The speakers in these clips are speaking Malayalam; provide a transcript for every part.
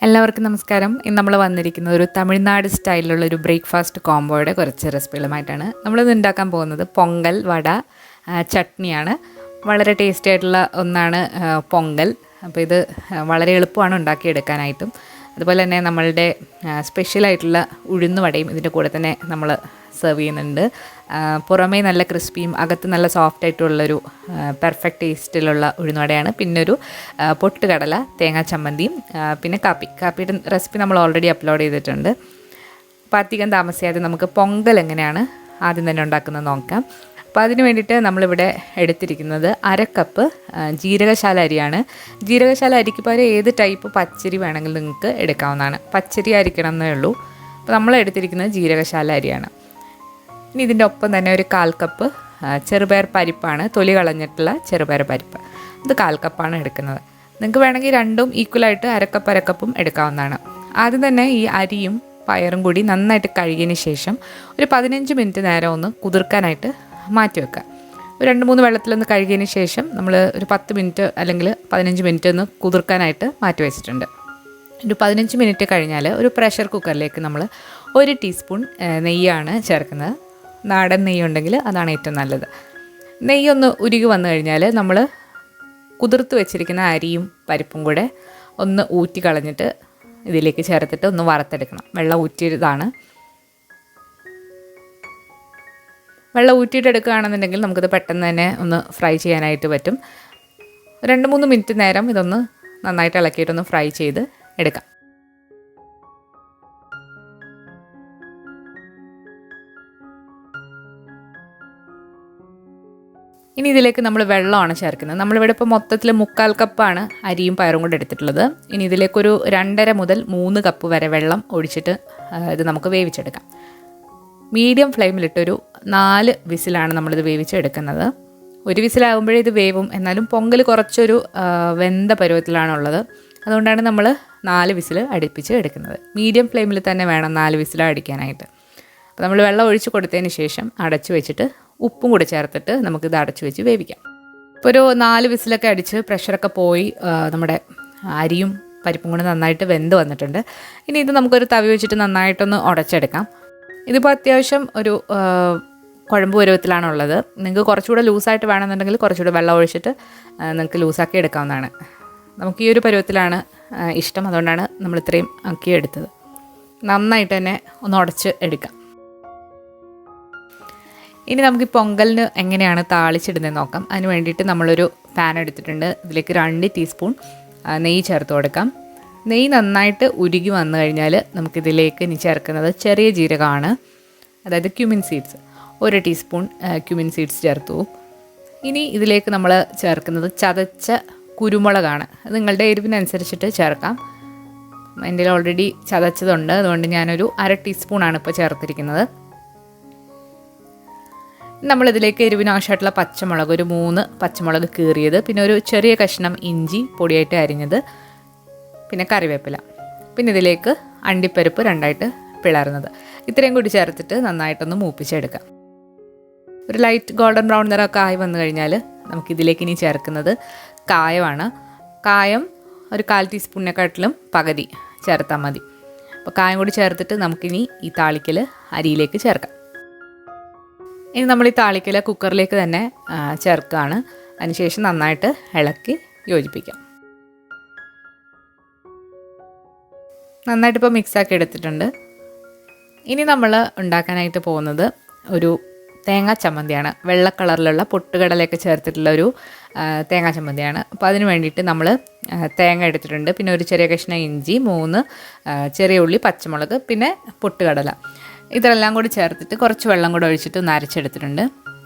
എല്ലാവർക്കും നമസ്കാരം. ഇന്ന് നമ്മൾ വന്നിരിക്കുന്നത് ഒരു തമിഴ്നാട് സ്റ്റൈലിലുള്ള ഒരു ബ്രേക്ക്ഫാസ്റ്റ് കോംബോയുടെ കുറച്ച് റെസിപ്പികളുമായിട്ടാണ്. നമ്മളിത് ഉണ്ടാക്കാൻ പോകുന്നത് പൊങ്കൽ വട ചട്നിയാണ്. വളരെ ടേസ്റ്റി ആയിട്ടുള്ള ഒന്നാണ് പൊങ്കൽ. അപ്പോൾ ഇത് വളരെ എളുപ്പമാണ് ഉണ്ടാക്കിയെടുക്കാനായിട്ടും. അതുപോലെ തന്നെ നമ്മളുടെ സ്പെഷ്യലായിട്ടുള്ള ഉഴുന്ന് വടയും ഇതിൻ്റെ കൂടെ തന്നെ നമ്മൾ സെർവ് ചെയ്യുന്നുണ്ട്. പുറമേ നല്ല ക്രിസ്പിയും അകത്ത് നല്ല സോഫ്റ്റ് ആയിട്ടുള്ളൊരു പെർഫെക്റ്റ് ടേസ്റ്റിലുള്ള ഉഴുന്നുവടയാണ്. പിന്നെ ഒരു പൊട്ട് കടല, തേങ്ങാ ചമ്മന്തിയും പിന്നെ കാപ്പിയുടെ റെസിപ്പി നമ്മൾ ഓൾറെഡി അപ്ലോഡ് ചെയ്തിട്ടുണ്ട്. അപ്പോൾ അധികം താമസിയാതെ നമുക്ക് പൊങ്കൽ എങ്ങനെയാണ് ആദ്യം തന്നെ ഉണ്ടാക്കുന്നത് നോക്കാം. അപ്പോൾ അതിന് വേണ്ടിയിട്ട് നമ്മളിവിടെ എടുത്തിരിക്കുന്നത് 1/2 കപ്പ് ജീരകശാല അരിയാണ്. ജീരകശാല അരിക്ക് പകരം ഏത് ടൈപ്പ് പച്ചരി വേണമെങ്കിലും നിങ്ങൾക്ക് എടുക്കാവുന്നതാണ്. പച്ചരി അരിക്കണം എന്നേ ഉള്ളൂ. അപ്പോൾ നമ്മൾ എടുത്തിരിക്കുന്നത് ജീരകശാല അരിയാണ്. ഇനി ഇതിൻ്റെ ഒപ്പം തന്നെ ഒരു 1/4 കപ്പ് ചെറുപയർ പരിപ്പാണ്, തൊലി കളഞ്ഞിട്ടുള്ള ചെറുപയർ പരിപ്പ്. ഇത് 1/4 കപ്പാണ് എടുക്കുന്നത്. നിങ്ങൾക്ക് വേണമെങ്കിൽ രണ്ടും ഈക്വലായിട്ട് 1/2 കപ്പും എടുക്കാവുന്നതാണ്. ആദ്യം തന്നെ ഈ അരിയും പയറും കൂടി നന്നായിട്ട് കഴുകിയതിന് ശേഷം ഒരു 15 മിനിറ്റ് നേരം ഒന്ന് കുതിർക്കാനായിട്ട് മാറ്റി വെക്കുക. ഒരു 2-3 വെള്ളത്തിലൊന്ന് കഴുകിയതിന് ശേഷം നമ്മൾ ഒരു 10 മിനിറ്റ് അല്ലെങ്കിൽ 15 മിനിറ്റ് ഒന്ന് കുതിർക്കാനായിട്ട് മാറ്റി വെച്ചിട്ടുണ്ട്. ഒരു 15 മിനിറ്റ് കഴിഞ്ഞാൽ ഒരു പ്രഷർ കുക്കറിലേക്ക് നമ്മൾ 1 ടീസ്പൂൺ നെയ്യാണ് ചേർക്കുന്നത്. നാടൻ നെയ്യ് ഉണ്ടെങ്കിൽ അതാണ് ഏറ്റവും നല്ലത്. നെയ്യൊന്ന് ഉരുകി വന്നു കഴിഞ്ഞാൽ നമ്മൾ കുതിർത്ത് വെച്ചിരിക്കുന്ന അരിയും പരിപ്പും കൂടെ ഒന്ന് ഊറ്റി കളഞ്ഞിട്ട് ഇതിലേക്ക് ചേർത്തിട്ട് ഒന്ന് വറുത്തെടുക്കണം. വെള്ളം ഊറ്റിയതാണ്. വെള്ളം ഊറ്റിയിട്ട് എടുക്കുകയാണെന്നുണ്ടെങ്കിൽ നമുക്കിത് പെട്ടെന്ന് തന്നെ ഒന്ന് ഫ്രൈ ചെയ്യാനായിട്ട് പറ്റും. 2-3 മിനിറ്റ് നേരം ഇതൊന്ന് നന്നായിട്ട് ഇളക്കിയിട്ടൊന്ന് ഫ്രൈ ചെയ്ത് എടുക്കാം. ഇനി ഇതിലേക്ക് നമ്മൾ വെള്ളമാണ് ചേർക്കുന്നത്. നമ്മളിവിടെ ഇപ്പോൾ മൊത്തത്തിൽ 3/4 കപ്പാണ് അരിയും പയറും കൂടെ എടുത്തിട്ടുള്ളത്. ഇനി ഇതിലേക്കൊരു 2.5 മുതൽ 3 കപ്പ് വരെ വെള്ളം ഒഴിച്ചിട്ട് ഇത് നമുക്ക് വേവിച്ചെടുക്കാം. മീഡിയം ഫ്ലെയിമിലിട്ടൊരു 4 വിസിലാണ് നമ്മളിത് വേവിച്ചെടുക്കുന്നത്. ഒരു വിസിലാകുമ്പോഴേ ഇത് വേവും. എന്നാലും പൊങ്കൽ കുറച്ചൊരു വെന്ത പരുവത്തിലാണുള്ളത്. അതുകൊണ്ടാണ് നമ്മൾ 4 വിസിൽ അടുപ്പിച്ച് എടുക്കുന്നത്. മീഡിയം ഫ്ലെയിമിൽ തന്നെ വേണം 4 വിസിൽ അടിക്കാനായിട്ട്. അപ്പോൾ നമ്മൾ വെള്ളം ഒഴിച്ച് കൊടുത്തതിന് ശേഷം അടച്ചു വെച്ചിട്ട് ഉപ്പും കൂടി ചേർത്തിട്ട് നമുക്കിത് അടച്ചു വെച്ച് വേവിക്കാം. ഇപ്പോൾ ഒരു 4 വിസിലൊക്കെ അടിച്ച് പ്രഷറൊക്കെ പോയി നമ്മുടെ അരിയും പരിപ്പും കൂടി നന്നായിട്ട് വെന്ത് വന്നിട്ടുണ്ട്. ഇനി ഇത് നമുക്കൊരു തവി വെച്ചിട്ട് നന്നായിട്ടൊന്ന് ഉടച്ചെടുക്കാം. ഇതിപ്പോൾ അത്യാവശ്യം ഒരു കുഴമ്പ് പരുവത്തിലാണുള്ളത്. നിങ്ങൾക്ക് കുറച്ചുകൂടെ ലൂസായിട്ട് വേണമെന്നുണ്ടെങ്കിൽ കുറച്ചുകൂടെ വെള്ളം ഒഴിച്ചിട്ട് നിങ്ങൾക്ക് ലൂസാക്കി എടുക്കാവുന്നതാണ്. നമുക്ക് ഈ ഒരു പരുവത്തിലാണ് ഇഷ്ടം. അതുകൊണ്ടാണ് നമ്മൾ ഇത്രയും ആക്കി എടുത്തത്. നന്നായിട്ട് തന്നെ ഒന്ന് ഉടച്ച് എടുക്കാം. ഇനി നമുക്ക് ഈ പൊങ്കലിന് എങ്ങനെയാണ് താളിച്ചിടുന്നത് നോക്കാം. അതിന് വേണ്ടിയിട്ട് നമ്മളൊരു പാൻ എടുത്തിട്ടുണ്ട്. ഇതിലേക്ക് 2 ടീസ്പൂൺ നെയ്യ് ചേർത്ത് കൊടുക്കാം. നെയ്യ് നന്നായിട്ട് ഉരുകി വന്നു കഴിഞ്ഞാൽ നമുക്കിതിലേക്ക് ഇനി ചേർക്കുന്നത് ചെറിയ ജീരകമാണ്, അതായത് cumin seeds. 1 teaspoon cumin seeds ചേർത്തു. ഇനി ഇതിലേക്ക് നമ്മൾ ചേർക്കുന്നത് ചതച്ച കുരുമുളകാണ്. അത് നിങ്ങളുടെ എരിവിനനുസരിച്ചിട്ട് ചേർക്കാം. എൻ്റെ ഓൾറെഡി ചതച്ചതുണ്ട്, അതുകൊണ്ട് ഞാനൊരു 1/2 ടീസ്പൂണാണ് ഇപ്പോൾ ചേർത്തിരിക്കുന്നത്. നമ്മളിതിലേക്ക് എരിവിന് ആവശ്യമായിട്ടുള്ള പച്ചമുളക്, ഒരു 3 പച്ചമുളക് കീറിയത്, പിന്നെ ഒരു ചെറിയ കഷ്ണം ഇഞ്ചി പൊടിയായിട്ട് അരിഞ്ഞത്, പിന്നെ കറിവേപ്പില, പിന്നെ ഇതിലേക്ക് അണ്ടിപ്പരിപ്പ് 2ആയിട്ട് പിളർന്നത്, ഇത്രയും കൂടി ചേർത്തിട്ട് നന്നായിട്ടൊന്ന് മൂപ്പിച്ചെടുക്കാം. ഒരു ലൈറ്റ് ഗോൾഡൻ ബ്രൗൺ നിറമൊക്കെ ആയി വന്നു കഴിഞ്ഞാൽ നമുക്കിതിലേക്ക് ഇനി ചേർക്കുന്നത് കായമാണ്. കായം ഒരു 1/4 ടീസ്പൂണിനെക്കാട്ടിലും പകുതി ചേർത്താൽ മതി. അപ്പോൾ കായം കൂടി ചേർത്തിട്ട് നമുക്കിനി ഈ താളിക്കൽ അരിയിലേക്ക് ചേർക്കാം. ഇനി നമ്മൾ ഈ താളിക്കൽ കുക്കറിലേക്ക് തന്നെ ചേർക്കുകയാണ്. അതിനുശേഷം നന്നായിട്ട് ഇളക്കി യോജിപ്പിക്കാം. നന്നായിട്ട് ഇപ്പോൾ മിക്സാക്കി എടുത്തിട്ടുണ്ട്. ഇനി നമ്മൾ ഉണ്ടാക്കാനായിട്ട് പോകുന്നത് ഒരു തേങ്ങാ ചമ്മന്തിയാണ്. വെള്ള കളറിലുള്ള പൊട്ടുകടലയൊക്കെ ചേർത്തിട്ടുള്ള ഒരു തേങ്ങാ ചമ്മന്തിയാണ്. അപ്പോൾ അതിന് വേണ്ടിയിട്ട് നമ്മൾ തേങ്ങ എടുത്തിട്ടുണ്ട്. പിന്നെ ഒരു ചെറിയ കഷ്ണം ഇഞ്ചി, 3 ചെറിയ ഉള്ളി, പച്ചമുളക്, പിന്നെ പൊട്ടുകടല, ഇതെല്ലാം കൂടി ചേർത്തിട്ട് കുറച്ച് വെള്ളം കൂടെ ഒഴിച്ചിട്ട് ഒന്ന് അരച്ചെടുത്തിട്ടുണ്ട്.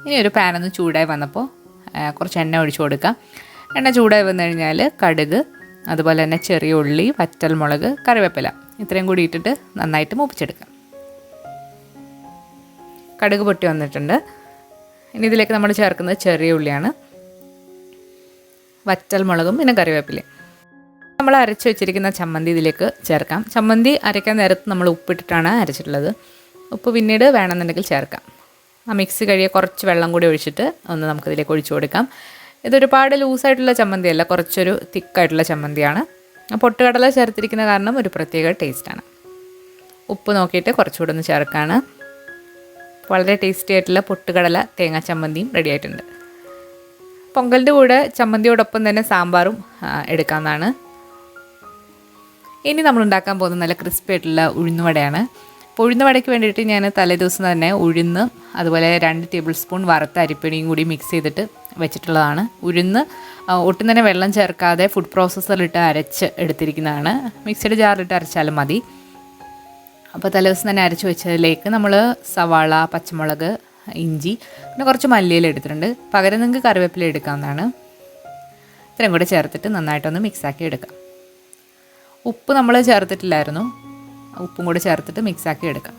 ഇനി ഒരു പാനൊന്ന് ചൂടായി വന്നപ്പോൾ കുറച്ച് എണ്ണ ഒഴിച്ചു കൊടുക്കാം. എണ്ണ ചൂടായി വന്നു കഴിഞ്ഞാൽ കടുക്, അതുപോലെ തന്നെ ചെറിയ ഉള്ളി, വറ്റൽമുളക്, കറിവേപ്പില, ഇത്രയും കൂടി ഇട്ടിട്ട് നന്നായിട്ട് മൂപ്പിച്ചെടുക്കാം. കടുക് പൊട്ടി വന്നിട്ടുണ്ട്. ഇനി ഇതിലേക്ക് നമ്മൾ ചേർക്കുന്നത് ചെറിയ ഉള്ളിയാണ്, വറ്റൽമുളകും, പിന്നെ കറിവേപ്പിലയും. നമ്മൾ അരച്ച് വെച്ചിരിക്കുന്ന ചമ്മന്തി ഇതിലേക്ക് ചേർക്കാം. ചമ്മന്തി അരയ്ക്കാൻ നേരത്ത് നമ്മൾ ഉപ്പിട്ടിട്ടാണ് അരച്ചിട്ടുള്ളത്. ഉപ്പ് പിന്നീട് വേണമെന്നുണ്ടെങ്കിൽ ചേർക്കാം. ആ മിക്സി കഴിയെ കുറച്ച് വെള്ളം കൂടി ഒഴിച്ചിട്ട് ഒന്ന് നമുക്കിതിലേക്ക് ഒഴിച്ചു കൊടുക്കാം. ഇതൊരുപാട് ലൂസായിട്ടുള്ള ചമ്മന്തിയല്ല, കുറച്ചൊരു തിക്കായിട്ടുള്ള ചമ്മന്തിയാണ്. പൊട്ടുകടല ചേർത്തിരിക്കുന്ന കാരണം ഒരു പ്രത്യേക ടേസ്റ്റാണ്. ഉപ്പ് നോക്കിയിട്ട് കുറച്ചുകൂടെ ഒന്ന് ചേർക്കാണ്. വളരെ ടേസ്റ്റി ആയിട്ടുള്ള പൊട്ടുകടല തേങ്ങാ ചമ്മന്തിയും റെഡി ആയിട്ടുണ്ട്. പൊങ്കലിൻ്റെ കൂടെ ചമ്മന്തിയോടൊപ്പം തന്നെ സാമ്പാറും എടുക്കാവുന്നതാണ്. ഇനി നമ്മൾ ഉണ്ടാക്കാൻ പോകുന്നത് നല്ല ക്രിസ്പി ആയിട്ടുള്ള ഉഴുന്നുവടയാണ്. അപ്പോൾ ഉഴുന്നുവടയ്ക്ക് വേണ്ടിയിട്ട് ഞാൻ തലേദിവസം തന്നെ ഉഴുന്ന് അതുപോലെ 2 ടേബിൾ സ്പൂൺ വറുത്ത അരിപ്പൊടിയും കൂടി മിക്സ് ചെയ്തിട്ട് വെച്ചിട്ടുള്ളതാണ്. ഉഴുന്ന് ഒട്ടും തന്നെ വെള്ളം ചേർക്കാതെ ഫുഡ് പ്രോസസ്സറിലിട്ട് അരച്ച് എടുത്തിരിക്കുന്നതാണ്. മിക്സിയുടെ ജാറിലിട്ട് അരച്ചാലും മതി. അപ്പോൾ തലേദിവസം തന്നെ അരച്ച് വെച്ചതിലേക്ക് നമ്മൾ സവാള, പച്ചമുളക്, ഇഞ്ചി, പിന്നെ കുറച്ച് മല്ലിയില എടുത്തിട്ടുണ്ട്. പകരം നിങ്ങൾക്ക് കറിവേപ്പില എടുക്കാവുന്നതാണ്. ഇത്രയും കൂടെ ചേർത്തിട്ട് നന്നായിട്ടൊന്ന് മിക്സാക്കി എടുക്കാം. ഉപ്പ് നമ്മൾ ചേർത്തിട്ടില്ലായിരുന്നു. ഉപ്പും കൂടെ ചേർത്തിട്ട് മിക്സാക്കി എടുക്കാം.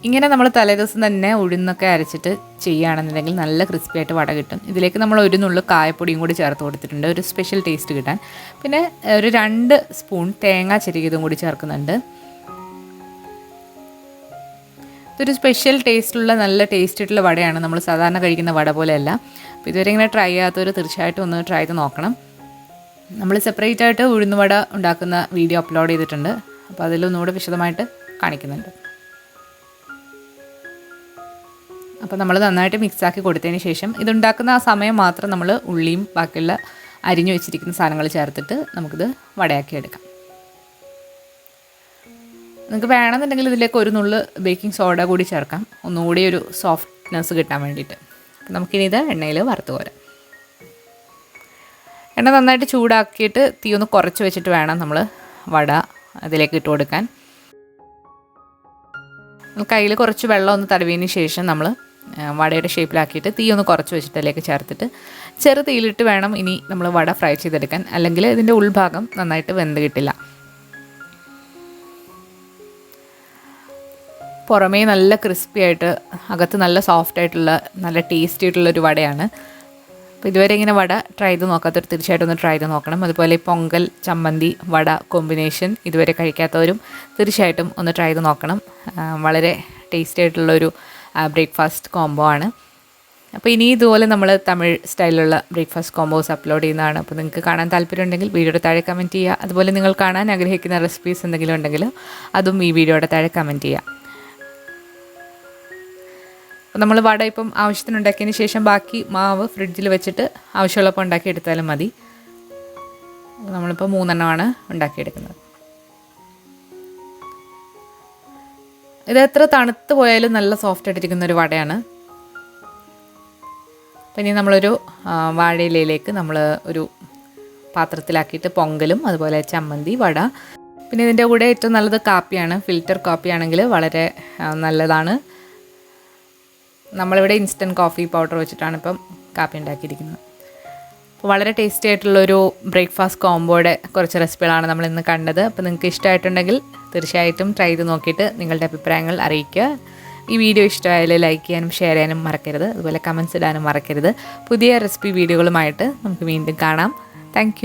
ഇങ്ങനെ നമ്മൾ തലേദിവസം തന്നെ ഉഴുന്നൊക്കെ അരച്ചിട്ട് ചെയ്യുകയാണെന്നുണ്ടെങ്കിൽ നല്ല ക്രിസ്പി ആയിട്ട് വട കിട്ടും. ഇതിലേക്ക് നമ്മൾ ഒരു നുള്ളു കായപ്പൊടിയും കൂടി ചേർത്ത് കൊടുത്തിട്ടുണ്ട്, ഒരു സ്പെഷ്യൽ ടേസ്റ്റ് കിട്ടാൻ. പിന്നെ ഒരു 2 സ്പൂൺ തേങ്ങ ചിരകിയതും കൂടി ചേർക്കുന്നുണ്ട്. ഇതൊരു സ്പെഷ്യൽ ടേസ്റ്റുള്ള നല്ല ടേസ്റ്റായിട്ടുള്ള വടയാണ്. നമ്മൾ സാധാരണ കഴിക്കുന്ന വട പോലെയല്ല. അപ്പോൾ ഇതുവരെ ഇങ്ങനെ ട്രൈ ചെയ്യാത്തവർ തീർച്ചയായിട്ടും ഒന്ന് ട്രൈ ചെയ്ത് നോക്കണം. നമ്മൾ സെപ്പറേറ്റ് ആയിട്ട് ഉഴുന്നുവട ഉണ്ടാക്കുന്ന വീഡിയോ അപ്ലോഡ് ചെയ്തിട്ടുണ്ട്. അപ്പോൾ അതിലൊന്നുകൂടെ വിശദമായിട്ട് കാണിക്കുന്നുണ്ട്. അപ്പോൾ നമ്മൾ നന്നായിട്ട് മിക്സാക്കി കൊടുത്തതിന് ശേഷം ഇതുണ്ടാക്കുന്ന ആ സമയം മാത്രം നമ്മൾ ഉള്ളിയും ബാക്കിയുള്ള അരിഞ്ഞു വെച്ചിരിക്കുന്ന സാധനങ്ങൾ ചേർത്തിട്ട് നമുക്കിത് വടയാക്കി എടുക്കാം. നിങ്ങൾക്ക് വേണമെന്നുണ്ടെങ്കിൽ ഇതിലേക്ക് ഒരു നുള്ളു ബേക്കിംഗ് സോഡ കൂടി ചേർക്കാം, ഒന്നുകൂടി ഒരു സോഫ്റ്റ്നെസ് കിട്ടാൻ വേണ്ടിയിട്ട്. അപ്പോൾ നമുക്കിനി ഇത് എണ്ണയിൽ വറുത്ത് കോരാം. എണ്ണ നന്നായിട്ട് ചൂടാക്കിയിട്ട് തീ ഒന്ന് കുറച്ച് വെച്ചിട്ട് വേണം നമ്മൾ വട അതിലേക്ക് ഇട്ട് കൊടുക്കാൻ. കയ്യിൽ കുറച്ച് വെള്ളം ഒന്ന് തടവിയതിന് ശേഷം നമ്മൾ വടയുടെ ഷേപ്പിലാക്കിയിട്ട് തീ ഒന്ന് കുറച്ച് വെച്ചിട്ട് അതിലേക്ക് ചേർത്തിട്ട് ചെറു തീയിലിട്ട് വേണം ഇനി നമ്മൾ വട ഫ്രൈ ചെയ്തെടുക്കാൻ, അല്ലെങ്കിൽ ഇതിൻ്റെ ഉൾഭാഗം നന്നായിട്ട് വെന്ത് കിട്ടില്ല. പുറമേ നല്ല ക്രിസ്പി ആയിട്ട് അകത്ത് നല്ല സോഫ്റ്റ് ആയിട്ടുള്ള നല്ല ടേസ്റ്റി ആയിട്ടുള്ളൊരു വടയാണ്. അപ്പോൾ ഇതുവരെ ഇങ്ങനെ വട ട്രൈ ചെയ്ത് നോക്കാത്തവർ തീർച്ചയായിട്ടും ഒന്ന് ട്രൈ ചെയ്ത് നോക്കണം. അതുപോലെ പൊങ്കൽ, ചമ്മന്തി, വട കോമ്പിനേഷൻ ഇതുവരെ കഴിക്കാത്തവരും തീർച്ചയായിട്ടും ഒന്ന് ട്രൈ ചെയ്ത് നോക്കണം. വളരെ ടേസ്റ്റി ആയിട്ടുള്ളൊരു ബ്രേക്ക്ഫാസ്റ്റ് കോംബോ ആണ്. അപ്പോൾ ഇനി ഇതുപോലെ നമ്മൾ തമിഴ് സ്റ്റൈലിലുള്ള ബ്രേക്ക്ഫാസ്റ്റ് കോംബോസ് അപ്ലോഡ് ചെയ്യുന്നതാണ്. അപ്പോൾ നിങ്ങൾക്ക് കാണാൻ താല്പര്യമുണ്ടെങ്കിൽ വീഡിയോയുടെ താഴെ കമൻറ്റ് ചെയ്യുക. അതുപോലെ നിങ്ങൾ കാണാൻ ആഗ്രഹിക്കുന്ന റെസിപ്പീസ് എന്തെങ്കിലും ഉണ്ടെങ്കിൽ അതും ഈ വീഡിയോയുടെ താഴെ കമൻറ്റ് ചെയ്യുക. അപ്പോൾ നമ്മൾ വട ഇപ്പം ആവശ്യത്തിന് ഉണ്ടാക്കിയതിന് ശേഷം ബാക്കി മാവ് ഫ്രിഡ്ജിൽ വെച്ചിട്ട് ആവശ്യമുള്ളപ്പോൾ ഉണ്ടാക്കിയെടുത്താലും മതി. നമ്മളിപ്പോൾ 3 എണ്ണമാണ് ഉണ്ടാക്കിയെടുക്കുന്നത്. ഇത് എത്ര തണുത്ത് പോയാലും നല്ല സോഫ്റ്റ് ആയിട്ടിരിക്കുന്ന ഒരു വടയാണ്. അപ്പോൾ ഇനി നമ്മളൊരു വാഴയിലയിലേക്ക് നമ്മൾ ഒരു പാത്രത്തിലാക്കിയിട്ട് പൊങ്കലും അതുപോലെ ചമ്മന്തി, വട, പിന്നെ ഇതിൻ്റെ കൂടെ ഏറ്റവും നല്ലത് കാപ്പിയാണ്. ഫിൽറ്റർ കാപ്പി ആണെങ്കിൽ വളരെ നല്ലതാണ്. നമ്മളിവിടെ ഇൻസ്റ്റൻറ്റ് കോഫി പൗഡർ വെച്ചിട്ടാണ് ഇപ്പം കാപ്പി ഉണ്ടാക്കിയിരിക്കുന്നത്. അപ്പോൾ വളരെ ടേസ്റ്റി ആയിട്ടുള്ളൊരു ബ്രേക്ക്ഫാസ്റ്റ് കോംബോയുടെ കുറച്ച് റെസിപ്പികളാണ് നമ്മൾ ഇന്ന് കണ്ടത്. അപ്പോൾ നിങ്ങൾക്ക് ഇഷ്ടമായിട്ടുണ്ടെങ്കിൽ തീർച്ചയായിട്ടും ട്രൈ ചെയ്ത് നോക്കിയിട്ട് നിങ്ങളുടെ അഭിപ്രായങ്ങൾ അറിയിക്കുക. ഈ വീഡിയോ ഇഷ്ടമായാൽ ലൈക്ക് ചെയ്യാനും ഷെയർ ചെയ്യാനും മറക്കരുത്. അതുപോലെ കമൻറ്റ്സ് ഇടാനും മറക്കരുത്. പുതിയ റെസിപ്പി വീഡിയോകളുമായിട്ട് നമുക്ക് വീണ്ടും കാണാം. താങ്ക്